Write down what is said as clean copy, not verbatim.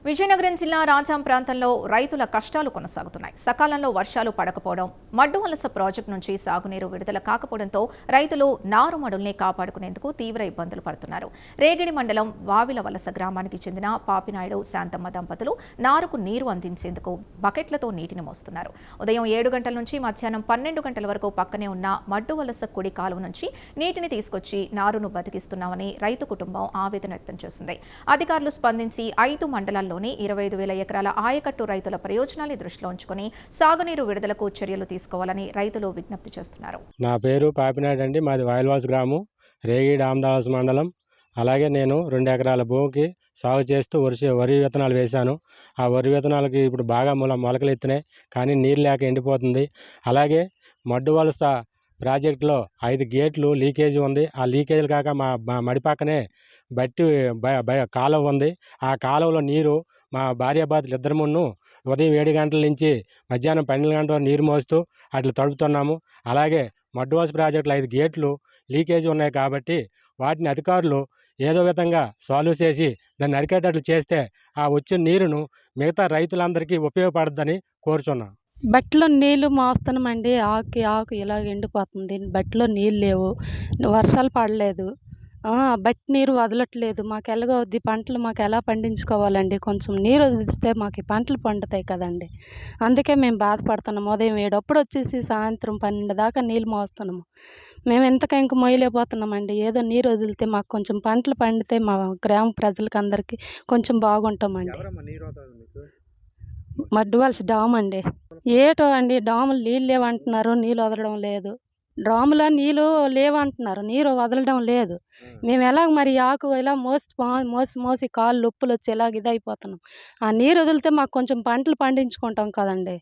విజయనగరం జిల్లా రాజాం ప్రాంతంలో రైతుల కష్టాలు కొనసాగుతున్నాయి. సకాలంలో వర్షాలు పడకపోవడం, మడ్డు వలస ప్రాజెక్టు నుంచి సాగునీరు విడుదల కాకపోవడంతో రైతులు నారుమడుల్ని కాపాడుకునేందుకు తీవ్ర ఇబ్బందులు పడుతున్నారు. రేగిడి మండలం వావిల వలస గ్రామానికి చెందిన పాపినాయుడు శాంతమ్మ దంపతులు నారుకు నీరు అందించేందుకు బకెట్లతో నీటిని మోస్తున్నారు. ఉదయం 7 గంటల నుంచి మధ్యాహ్నం 12 గంటల వరకు పక్కనే ఉన్న మడ్డు వలస కుడి కాలువ నుంచి నీటిని తీసుకొచ్చి నారును బతికిస్తున్నామని రైతు కుటుంబం ఆవేదన వ్యక్తం చేసింది. అధికారులు స్పందించి 5 మండలాల్లో 25,000 ఎకరాల ఆయకట్టు రైతుల ప్రయోజనాన్ని దృష్టిలో ఉంచుకొని సాగునీరు విడుదలకు చర్యలు తీసుకోవాలని రైతులు విజ్ఞప్తి చేస్తున్నారు. నా పేరు పాపినాయుడు అండి. మాది వాయిల్వాస్ గ్రామం, రేగిడి ఆమదావాస్ మండలం. అలాగే నేను 2 ఎకరాల భూమికి సాగు చేస్తూ వరి విత్తనాలు వేశాను. ఆ వరి విత్తనాలకి ఇప్పుడు బాగా మొలకలు ఎత్తినాయి, కానీ నీరు లేక ఎండిపోతుంది. అలాగే మడ్డు వలస ప్రాజెక్టులో 5 గేట్లు లీకేజీ ఉంది. ఆ లీకేజీలు కాక మా మడి పక్కనే కాలువ ఉంది. ఆ కాలువలో నీరు మా భార్యాభర్తలు ఇద్దరమును ఉదయం 7 గంటల నుంచి మధ్యాహ్నం 12 గంటల వరకు నీరు మోస్తూ అట్లా తడుపుతున్నాము. అలాగే మడ్డు వలస ప్రాజెక్టులో 5 గేట్లు లీకేజీ ఉన్నాయి కాబట్టి వాటిని అధికారులు ఏదో విధంగా సాల్వ్ చేసి దాన్ని అరికేటట్లు చేస్తే ఆ వచ్చిన నీరును మిగతా రైతులందరికీ ఉపయోగపడుతుందని కోరుచున్నాం. బట్టలో నీళ్ళు మోస్తున్నామండి. ఆకు ఇలా ఎండిపోతుంది. బట్టలో నీళ్ళు లేవు, వర్షాలు పడలేదు. బట్టి నీరు వదలట్లేదు. మాకు ఎలాగవుద్ది? పంటలు మాకు ఎలా పండించుకోవాలండి? కొంచెం నీరు వదిలిస్తే మాకు ఈ పంటలు పండుతాయి కదండి. అందుకే మేము బాధపడుతున్నాము. ఉదయం 7 అప్పుడు వచ్చేసి సాయంత్రం 12 దాకా నీళ్ళు మోస్తున్నాము. మేము ఇంక మొయ్యలేకపోతున్నామండి. ఏదో నీరు వదిలితే మాకు కొంచెం పంటలు పండితే మా గ్రామ ప్రజలకి అందరికీ కొంచెం బాగుంటామండి. మడ్డు వలస డామ్ అండి. ఏటో అండి, డాములు నీళ్ళు లేవంటున్నారు, నీళ్ళు వదలడం లేదు. డ్రాములో నీళ్ళు లేవంటున్నారు, నీరు వదలడం లేదు. మేము ఎలాగ మరి ఆకు ఇలా మోసి కాళ్ళు నొప్పులు వచ్చి ఇలాగ ఇదైపోతున్నాం. ఆ నీరు వదిలితే మాకు కొంచెం పంటలు పండించుకుంటాం కదండి.